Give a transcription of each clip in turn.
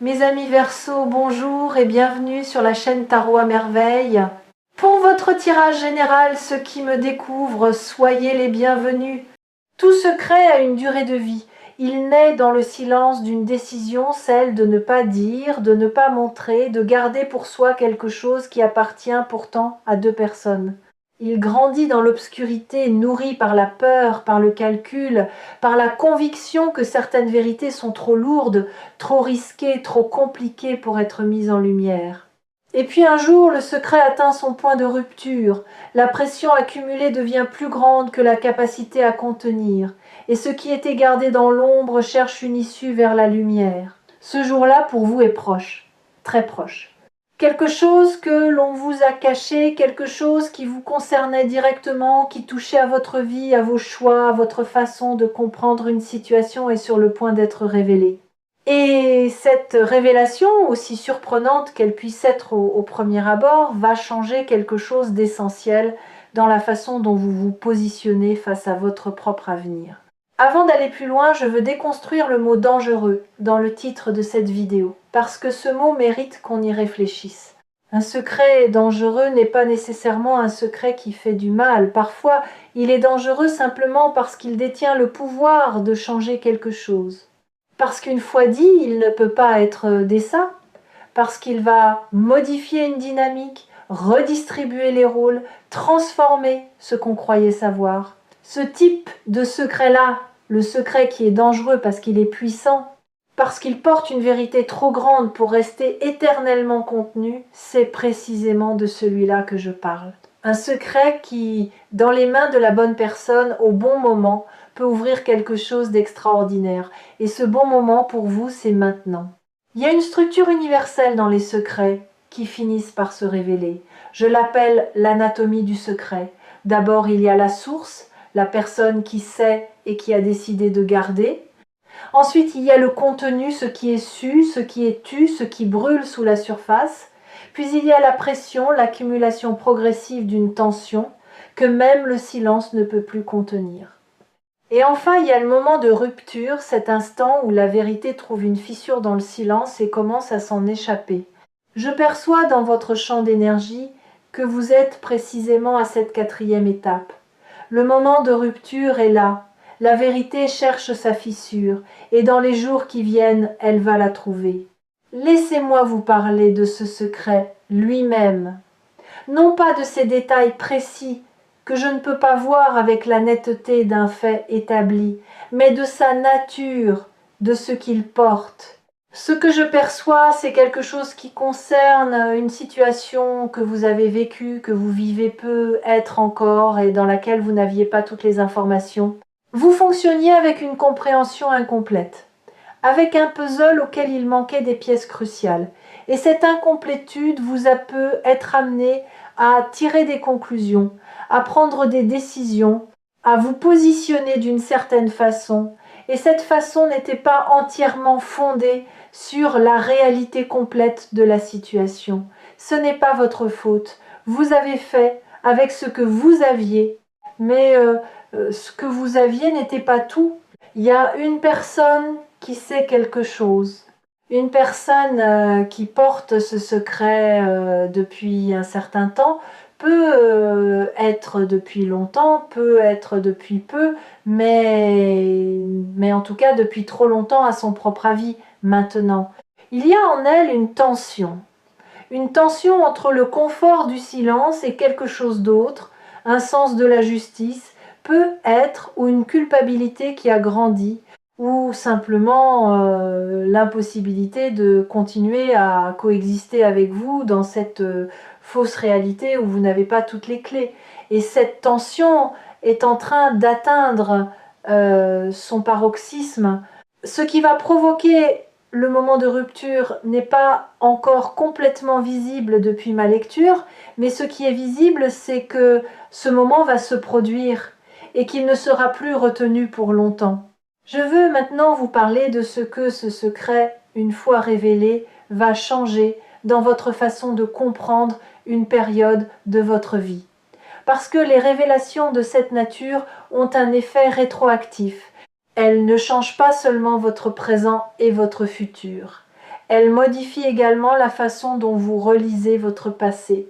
Mes amis Verseaux, bonjour et bienvenue sur la chaîne Tarot à Merveille. Pour votre tirage général, ceux qui me découvrent, soyez les bienvenus. Tout secret a une durée de vie. Il naît dans le silence d'une décision, celle de ne pas dire, de ne pas montrer, de garder pour soi quelque chose qui appartient pourtant à deux personnes. Il grandit dans l'obscurité, nourri par la peur, par le calcul, par la conviction que certaines vérités sont trop lourdes, trop risquées, trop compliquées pour être mises en lumière. Et puis un jour, le secret atteint son point de rupture. La pression accumulée devient plus grande que la capacité à contenir. Et ce qui était gardé dans l'ombre cherche une issue vers la lumière. Ce jour-là, pour vous, est proche, très proche. Quelque chose que l'on vous a caché, quelque chose qui vous concernait directement, qui touchait à votre vie, à vos choix, à votre façon de comprendre une situation est sur le point d'être révélé. Et cette révélation, aussi surprenante qu'elle puisse être au premier abord, va changer quelque chose d'essentiel dans la façon dont vous vous positionnez face à votre propre avenir. Avant d'aller plus loin, je veux déconstruire le mot « dangereux » dans le titre de cette vidéo, parce que ce mot mérite qu'on y réfléchisse. Un secret dangereux n'est pas nécessairement un secret qui fait du mal. Parfois, il est dangereux simplement parce qu'il détient le pouvoir de changer quelque chose. Parce qu'une fois dit, il ne peut pas être décent, parce qu'il va modifier une dynamique, redistribuer les rôles, transformer ce qu'on croyait savoir. Ce type de secret-là, le secret qui est dangereux parce qu'il est puissant, parce qu'il porte une vérité trop grande pour rester éternellement contenu, c'est précisément de celui-là que je parle. Un secret qui, dans les mains de la bonne personne, au bon moment, peut ouvrir quelque chose d'extraordinaire. Et ce bon moment, pour vous, c'est maintenant. Il y a une structure universelle dans les secrets qui finissent par se révéler. Je l'appelle l'anatomie du secret. D'abord, il y a la source, la personne qui sait et qui a décidé de garder. Ensuite, il y a le contenu, ce qui est su, ce qui est tu, ce qui brûle sous la surface. Puis il y a la pression, l'accumulation progressive d'une tension que même le silence ne peut plus contenir. Et enfin, il y a le moment de rupture, cet instant où la vérité trouve une fissure dans le silence et commence à s'en échapper. Je perçois dans votre champ d'énergie que vous êtes précisément à cette 4e étape. Le moment de rupture est là. La vérité cherche sa fissure, et dans les jours qui viennent, elle va la trouver. Laissez-moi vous parler de ce secret lui-même. Non pas de ces détails précis que je ne peux pas voir avec la netteté d'un fait établi, mais de sa nature, de ce qu'il porte. Ce que je perçois, c'est quelque chose qui concerne une situation que vous avez vécue, que vous vivez peut-être encore et dans laquelle vous n'aviez pas toutes les informations. Vous fonctionniez avec une compréhension incomplète, avec un puzzle auquel il manquait des pièces cruciales. Et cette incomplétude vous a peut être amené à tirer des conclusions, à prendre des décisions, à vous positionner d'une certaine façon. Et cette façon n'était pas entièrement fondée sur la réalité complète de la situation. Ce n'est pas votre faute. Vous avez fait avec ce que vous aviez, mais ce que vous aviez n'était pas tout. Il y a une personne qui sait quelque chose. Une personne qui porte ce secret depuis un certain temps peut être depuis longtemps, peut être depuis peu, mais en tout cas depuis trop longtemps à son propre avis maintenant. Il y a en elle une tension entre le confort du silence et quelque chose d'autre, un sens de la justice, peut être, ou une culpabilité qui a grandi, ou simplement l'impossibilité de continuer à coexister avec vous dans cette fausse réalité où vous n'avez pas toutes les clés. Et cette tension est en train d'atteindre son paroxysme, ce qui va provoquer le moment de rupture n'est pas encore complètement visible depuis ma lecture, mais ce qui est visible, c'est que ce moment va se produire et qu'il ne sera plus retenu pour longtemps. Je veux maintenant vous parler de ce que ce secret, une fois révélé, va changer dans votre façon de comprendre une période de votre vie. Parce que les révélations de cette nature ont un effet rétroactif. Elles ne changent pas seulement votre présent et votre futur. Elle modifie également la façon dont vous relisez votre passé.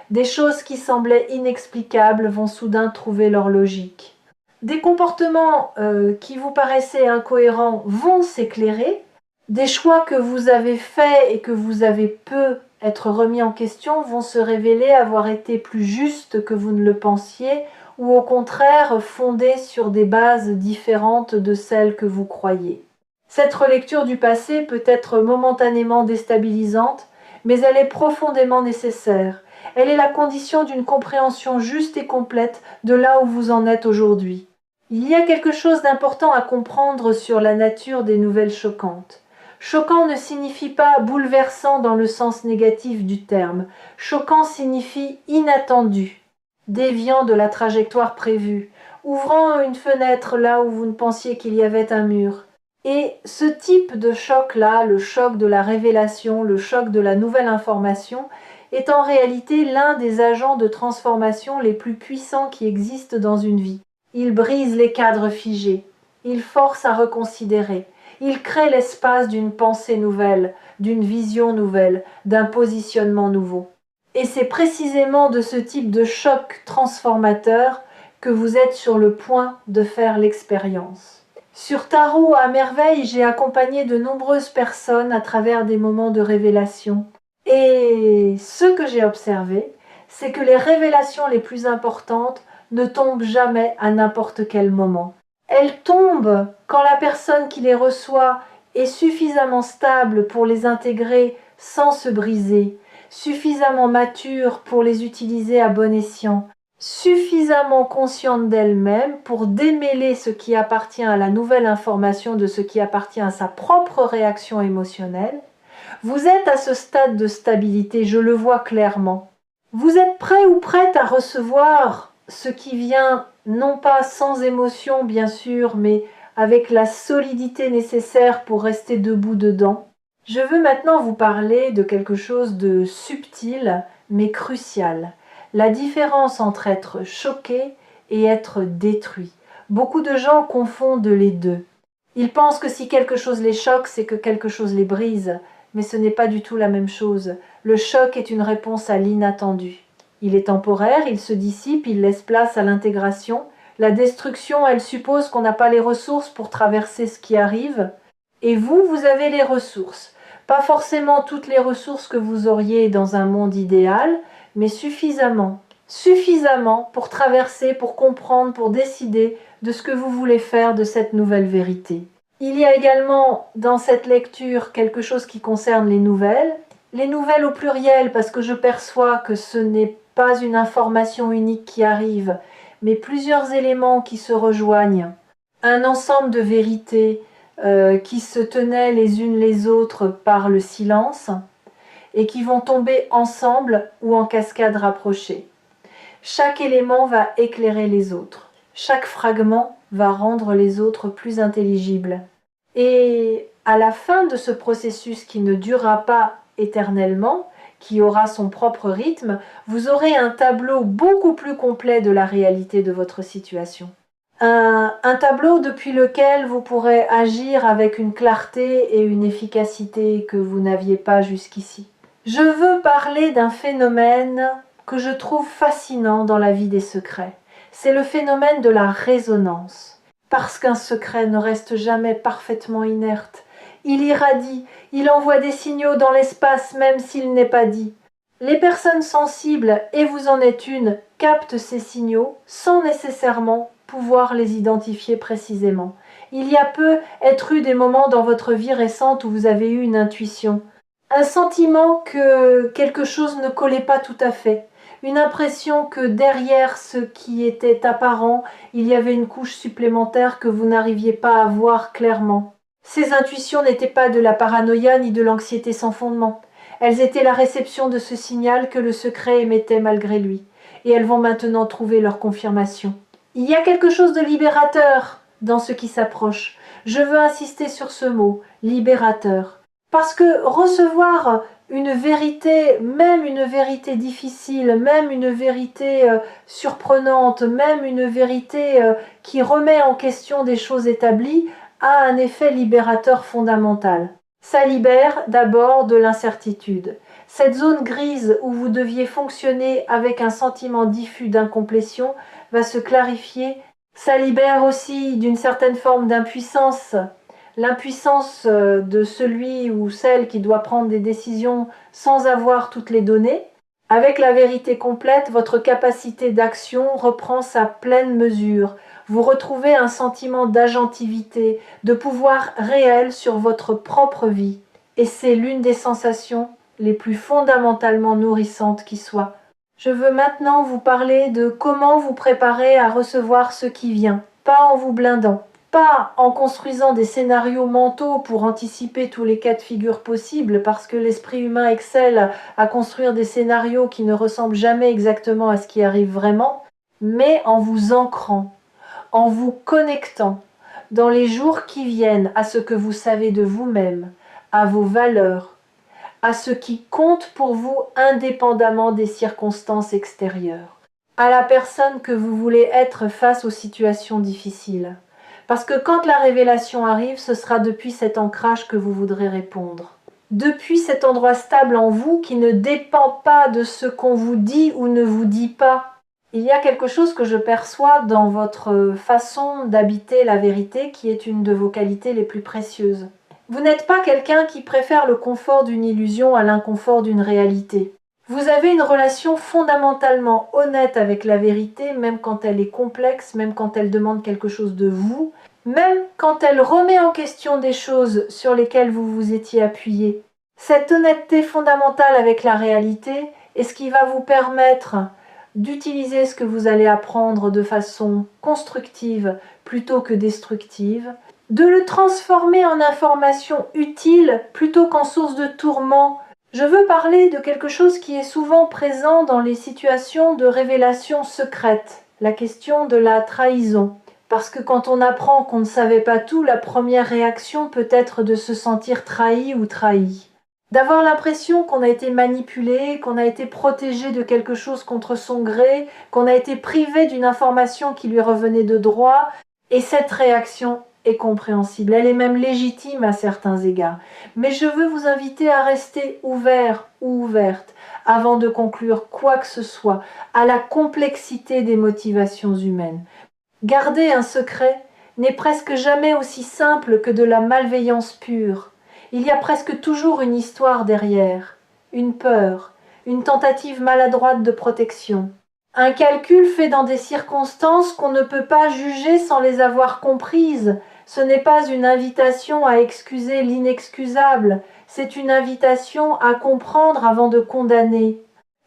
Des choses qui semblaient inexplicables vont soudain trouver leur logique. Des comportements qui vous paraissaient incohérents vont s'éclairer. Des choix que vous avez faits et que vous avez peu être remis en question vont se révéler avoir été plus justes que vous ne le pensiez ou au contraire fondés sur des bases différentes de celles que vous croyez. Cette relecture du passé peut être momentanément déstabilisante, mais elle est profondément nécessaire. Elle est la condition d'une compréhension juste et complète de là où vous en êtes aujourd'hui. Il y a quelque chose d'important à comprendre sur la nature des nouvelles choquantes. Choquant ne signifie pas bouleversant dans le sens négatif du terme. Choquant signifie inattendu, déviant de la trajectoire prévue, ouvrant une fenêtre là où vous ne pensiez qu'il y avait un mur. Et ce type de choc-là, le choc de la révélation, le choc de la nouvelle information, est en réalité l'un des agents de transformation les plus puissants qui existent dans une vie. Il brise les cadres figés, il force à reconsidérer, il crée l'espace d'une pensée nouvelle, d'une vision nouvelle, d'un positionnement nouveau. Et c'est précisément de ce type de choc transformateur que vous êtes sur le point de faire l'expérience. Sur Tarot à merveille, j'ai accompagné de nombreuses personnes à travers des moments de révélation. Et ce que j'ai observé, c'est que les révélations les plus importantes ne tombent jamais à n'importe quel moment. Elles tombent quand la personne qui les reçoit est suffisamment stable pour les intégrer sans se briser, suffisamment mature pour les utiliser à bon escient, suffisamment consciente d'elle-même pour démêler ce qui appartient à la nouvelle information de ce qui appartient à sa propre réaction émotionnelle. Vous êtes à ce stade de stabilité, je le vois clairement. Vous êtes prêt ou prête à recevoir ce qui vient, non pas sans émotion bien sûr, mais avec la solidité nécessaire pour rester debout dedans. Je veux maintenant vous parler de quelque chose de subtil mais crucial. La différence entre être choqué et être détruit. Beaucoup de gens confondent les deux. Ils pensent que si quelque chose les choque, c'est que quelque chose les brise. Mais ce n'est pas du tout la même chose. Le choc est une réponse à l'inattendu. Il est temporaire, il se dissipe, il laisse place à l'intégration. La destruction, elle suppose qu'on n'a pas les ressources pour traverser ce qui arrive. Et vous, vous avez les ressources. Pas forcément toutes les ressources que vous auriez dans un monde idéal, mais suffisamment. Suffisamment pour traverser, pour comprendre, pour décider de ce que vous voulez faire de cette nouvelle vérité. Il y a également dans cette lecture quelque chose qui concerne les nouvelles au pluriel parce que je perçois que ce n'est pas une information unique qui arrive, mais plusieurs éléments qui se rejoignent, un ensemble de vérités qui se tenaient les unes les autres par le silence et qui vont tomber ensemble ou en cascade rapprochée. Chaque élément va éclairer les autres, chaque fragment va rendre les autres plus intelligibles. Et à la fin de ce processus qui ne durera pas éternellement, qui aura son propre rythme, vous aurez un tableau beaucoup plus complet de la réalité de votre situation. Un tableau depuis lequel vous pourrez agir avec une clarté et une efficacité que vous n'aviez pas jusqu'ici. Je veux parler d'un phénomène que je trouve fascinant dans la vie des secrets. C'est le phénomène de la résonance. Parce qu'un secret ne reste jamais parfaitement inerte. Il irradie, il envoie des signaux dans l'espace même s'il n'est pas dit. Les personnes sensibles, et vous en êtes une, captent ces signaux sans nécessairement pouvoir les identifier précisément. Il y a peu être eu des moments dans votre vie récente où vous avez eu une intuition, un sentiment que quelque chose ne collait pas tout à fait, une impression que derrière ce qui était apparent, il y avait une couche supplémentaire que vous n'arriviez pas à voir clairement. Ces intuitions n'étaient pas de la paranoïa ni de l'anxiété sans fondement. Elles étaient la réception de ce signal que le secret émettait malgré lui, et elles vont maintenant trouver leur confirmation. Il y a quelque chose de libérateur dans ce qui s'approche. Je veux insister sur ce mot, libérateur. Parce que recevoir une vérité, même une vérité difficile, même une vérité surprenante, même une vérité qui remet en question des choses établies, a un effet libérateur fondamental. Ça libère d'abord de l'incertitude. Cette zone grise où vous deviez fonctionner avec un sentiment diffus d'incomplétion va se clarifier. Ça libère aussi d'une certaine forme d'impuissance, l'impuissance de celui ou celle qui doit prendre des décisions sans avoir toutes les données. Avec la vérité complète, votre capacité d'action reprend sa pleine mesure. Vous retrouvez un sentiment d'agentivité, de pouvoir réel sur votre propre vie. Et c'est l'une des sensations les plus fondamentalement nourrissantes qui soit. Je veux maintenant vous parler de comment vous préparer à recevoir ce qui vient, pas en vous blindant, pas en construisant des scénarios mentaux pour anticiper tous les cas de figure possibles, parce que l'esprit humain excelle à construire des scénarios qui ne ressemblent jamais exactement à ce qui arrive vraiment, mais en vous ancrant, en vous connectant dans les jours qui viennent à ce que vous savez de vous-même, à vos valeurs, à ce qui compte pour vous indépendamment des circonstances extérieures, à la personne que vous voulez être face aux situations difficiles. Parce que quand la révélation arrive, ce sera depuis cet ancrage que vous voudrez répondre. Depuis cet endroit stable en vous qui ne dépend pas de ce qu'on vous dit ou ne vous dit pas. Il y a quelque chose que je perçois dans votre façon d'habiter la vérité qui est une de vos qualités les plus précieuses. Vous n'êtes pas quelqu'un qui préfère le confort d'une illusion à l'inconfort d'une réalité. Vous avez une relation fondamentalement honnête avec la vérité, même quand elle est complexe, même quand elle demande quelque chose de vous, même quand elle remet en question des choses sur lesquelles vous vous étiez appuyé. Cette honnêteté fondamentale avec la réalité est ce qui va vous permettre d'utiliser ce que vous allez apprendre de façon constructive plutôt que destructive, de le transformer en information utile plutôt qu'en source de tourment. Je veux parler de quelque chose qui est souvent présent dans les situations de révélation secrète, la question de la trahison. Parce que quand on apprend qu'on ne savait pas tout, la première réaction peut être de se sentir trahi ou trahi. D'avoir l'impression qu'on a été manipulé, qu'on a été protégé de quelque chose contre son gré, qu'on a été privé d'une information qui lui revenait de droit, et cette réaction est compréhensible, elle est même légitime à certains égards. Mais je veux vous inviter à rester ouvert ou ouverte avant de conclure quoi que ce soit à la complexité des motivations humaines. Garder un secret n'est presque jamais aussi simple que de la malveillance pure. Il y a presque toujours une histoire derrière, une peur, une tentative maladroite de protection. Un calcul fait dans des circonstances qu'on ne peut pas juger sans les avoir comprises. Ce n'est pas une invitation à excuser l'inexcusable, c'est une invitation à comprendre avant de condamner.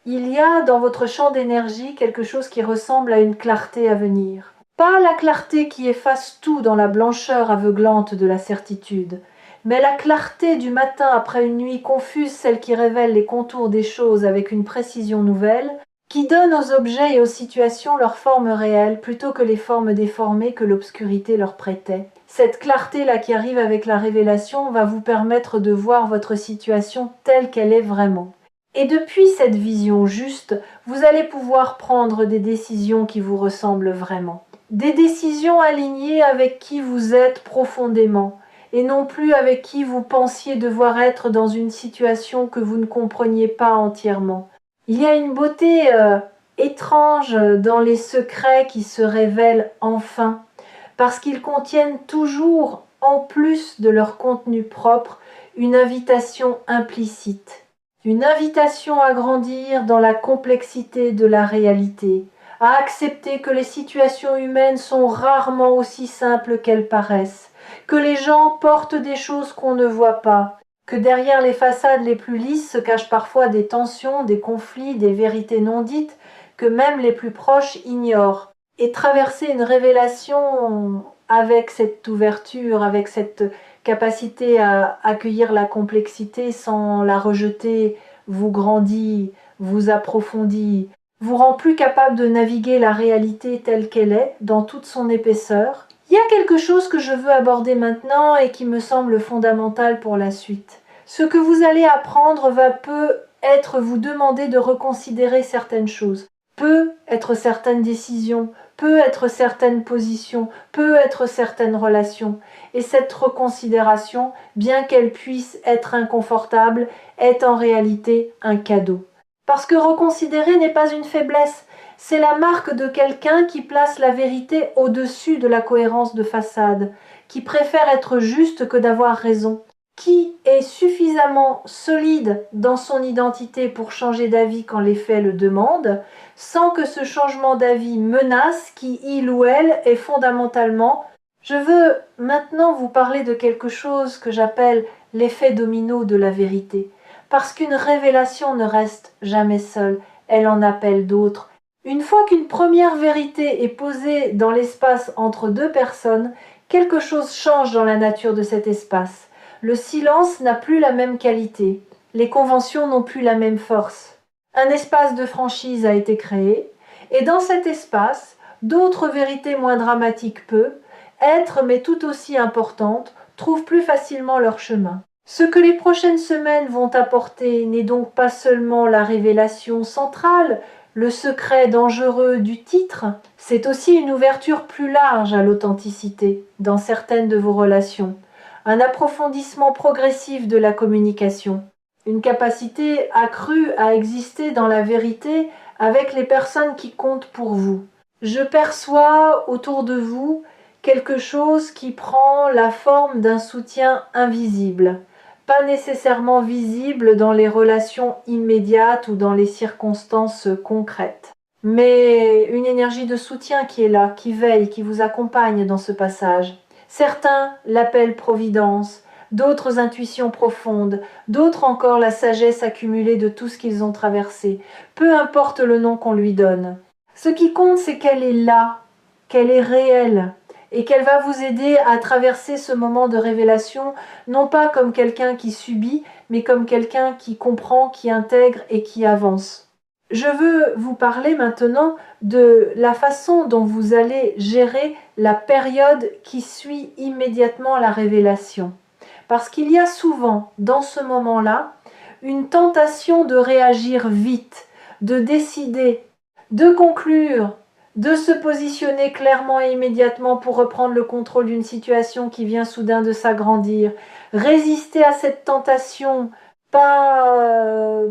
Il y a dans votre champ d'énergie quelque chose qui ressemble à une clarté à venir. Pas la clarté qui efface tout dans la blancheur aveuglante de la certitude, mais la clarté du matin après une nuit confuse, celle qui révèle les contours des choses avec une précision nouvelle, qui donne aux objets et aux situations leur forme réelle plutôt que les formes déformées que l'obscurité leur prêtait. Cette clarté-là qui arrive avec la révélation va vous permettre de voir votre situation telle qu'elle est vraiment. Et depuis cette vision juste, vous allez pouvoir prendre des décisions qui vous ressemblent vraiment. Des décisions alignées avec qui vous êtes profondément, et non plus avec qui vous pensiez devoir être dans une situation que vous ne compreniez pas entièrement. Il y a une beauté étrange dans les secrets qui se révèlent enfin, parce qu'ils contiennent toujours, en plus de leur contenu propre, une invitation implicite. Une invitation à grandir dans la complexité de la réalité, à accepter que les situations humaines sont rarement aussi simples qu'elles paraissent, que les gens portent des choses qu'on ne voit pas, que derrière les façades les plus lisses se cachent parfois des tensions, des conflits, des vérités non dites, que même les plus proches ignorent. Et traverser une révélation avec cette ouverture, avec cette capacité à accueillir la complexité sans la rejeter, vous grandit, vous approfondit, vous rend plus capable de naviguer la réalité telle qu'elle est, dans toute son épaisseur. Il y a quelque chose que je veux aborder maintenant et qui me semble fondamental pour la suite. Ce que vous allez apprendre va peut-être vous demander de reconsidérer certaines choses. peut être certaines décisions, peut être certaines positions, peut être certaines relations. Et cette reconsidération, bien qu'elle puisse être inconfortable, est en réalité un cadeau. Parce que reconsidérer n'est pas une faiblesse, c'est la marque de quelqu'un qui place la vérité au-dessus de la cohérence de façade, qui préfère être juste que d'avoir raison, qui est suffisamment solide dans son identité pour changer d'avis quand les faits le demandent, sans que ce changement d'avis menace qui, il ou elle, est fondamentalement. Je veux maintenant vous parler de quelque chose que j'appelle l'effet domino de la vérité, parce qu'une révélation ne reste jamais seule, elle en appelle d'autres. Une fois qu'une première vérité est posée dans l'espace entre deux personnes, quelque chose change dans la nature de cet espace. Le silence n'a plus la même qualité, les conventions n'ont plus la même force. Un espace de franchise a été créé, et dans cet espace, d'autres vérités moins dramatiques peuvent être, mais tout aussi importantes, trouvent plus facilement leur chemin. Ce que les prochaines semaines vont apporter n'est donc pas seulement la révélation centrale, le secret dangereux du titre, c'est aussi une ouverture plus large à l'authenticité dans certaines de vos relations, un approfondissement progressif de la communication, une capacité accrue à exister dans la vérité avec les personnes qui comptent pour vous. Je perçois autour de vous quelque chose qui prend la forme d'un soutien invisible, pas nécessairement visible dans les relations immédiates ou dans les circonstances concrètes, mais une énergie de soutien qui est là, qui veille, qui vous accompagne dans ce passage. Certains l'appellent providence, d'autres intuitions profondes, d'autres encore la sagesse accumulée de tout ce qu'ils ont traversé. Peu importe le nom qu'on lui donne. Ce qui compte, c'est qu'elle est là, qu'elle est réelle, et qu'elle va vous aider à traverser ce moment de révélation, non pas comme quelqu'un qui subit, mais comme quelqu'un qui comprend, qui intègre et qui avance. Je veux vous parler maintenant de la façon dont vous allez gérer la période qui suit immédiatement la révélation. Parce qu'il y a souvent, dans ce moment-là, une tentation de réagir vite, de décider, de conclure, de se positionner clairement et immédiatement pour reprendre le contrôle d'une situation qui vient soudain de s'agrandir. Résister à cette tentation, pas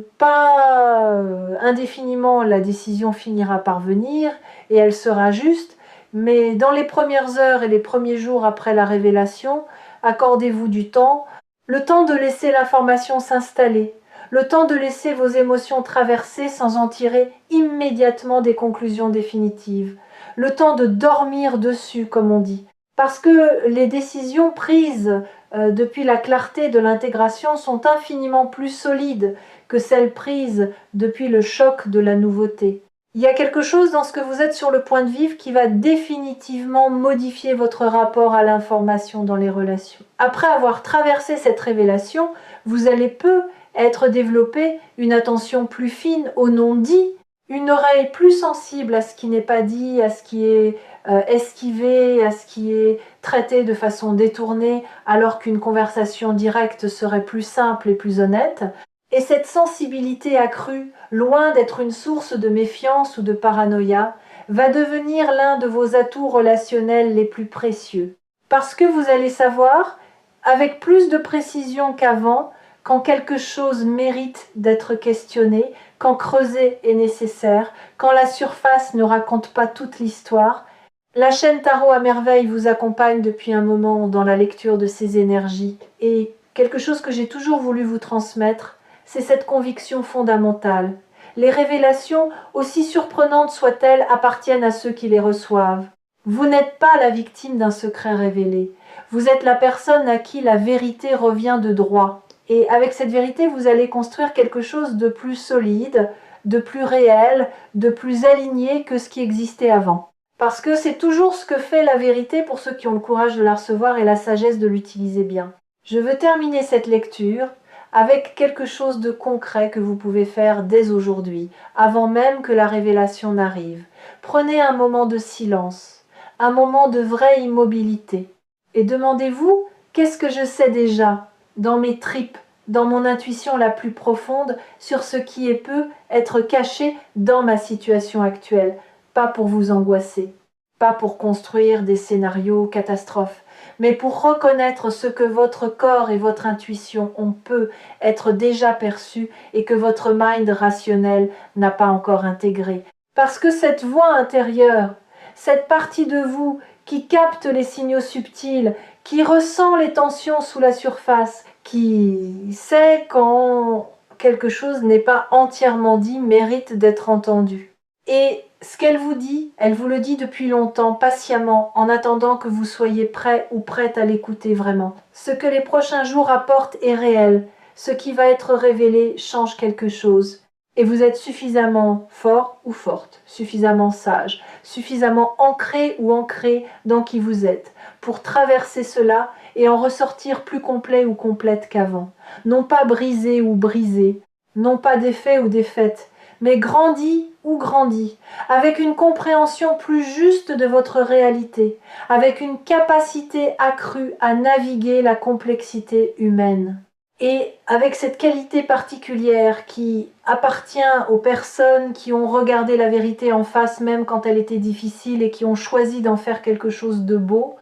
indéfiniment, la décision finira par venir et elle sera juste, mais dans les premières heures et les premiers jours après la révélation, accordez-vous du temps, le temps de laisser l'information s'installer, le temps de laisser vos émotions traverser sans en tirer immédiatement des conclusions définitives, le temps de dormir dessus, comme on dit. Parce que les décisions prises depuis la clarté de l'intégration sont infiniment plus solides que celles prises depuis le choc de la nouveauté. Il y a quelque chose dans ce que vous êtes sur le point de vivre qui va définitivement modifier votre rapport à l'information dans les relations. Après avoir traversé cette révélation, vous allez peu être développé une attention plus fine au non-dit, une oreille plus sensible à ce qui n'est pas dit, à ce qui est esquivé, à ce qui est traité de façon détournée, alors qu'une conversation directe serait plus simple et plus honnête. Et cette sensibilité accrue, loin d'être une source de méfiance ou de paranoïa, va devenir l'un de vos atouts relationnels les plus précieux. Parce que vous allez savoir, avec plus de précision qu'avant, quand quelque chose mérite d'être questionné, quand creuser est nécessaire, quand la surface ne raconte pas toute l'histoire. La chaîne Tarot à merveille vous accompagne depuis un moment dans la lecture de ces énergies. Et quelque chose que j'ai toujours voulu vous transmettre, c'est cette conviction fondamentale. Les révélations, aussi surprenantes soient-elles, appartiennent à ceux qui les reçoivent. Vous n'êtes pas la victime d'un secret révélé. Vous êtes la personne à qui la vérité revient de droit. Et avec cette vérité, vous allez construire quelque chose de plus solide, de plus réel, de plus aligné que ce qui existait avant. Parce que c'est toujours ce que fait la vérité pour ceux qui ont le courage de la recevoir et la sagesse de l'utiliser bien. Je veux terminer cette lecture avec quelque chose de concret que vous pouvez faire dès aujourd'hui, avant même que la révélation n'arrive. Prenez un moment de silence, un moment de vraie immobilité, et demandez-vous, qu'est-ce que je sais déjà, dans mes tripes, dans mon intuition la plus profonde sur ce qui peut être caché dans ma situation actuelle, pas pour vous angoisser, pas pour construire des scénarios catastrophes, mais pour reconnaître ce que votre corps et votre intuition ont peut être déjà perçu et que votre mind rationnel n'a pas encore intégré. Parce que cette voix intérieure, cette partie de vous qui capte les signaux subtils, qui ressent les tensions sous la surface, qui sait quand quelque chose n'est pas entièrement dit, mérite d'être entendu. Et ce qu'elle vous dit, elle vous le dit depuis longtemps, patiemment, en attendant que vous soyez prêt ou prête à l'écouter vraiment. Ce que les prochains jours apportent est réel. Ce qui va être révélé change quelque chose. Et vous êtes suffisamment fort ou forte, suffisamment sage, suffisamment ancré ou ancré dans qui vous êtes, pour traverser cela et en ressortir plus complet ou complète qu'avant. Non pas brisé ou brisé, non pas défait ou défaite, mais grandi ou grandi, avec une compréhension plus juste de votre réalité, avec une capacité accrue à naviguer la complexité humaine. Et avec cette qualité particulière qui appartient aux personnes qui ont regardé la vérité en face même quand elle était difficile et qui ont choisi d'en faire quelque chose de beau,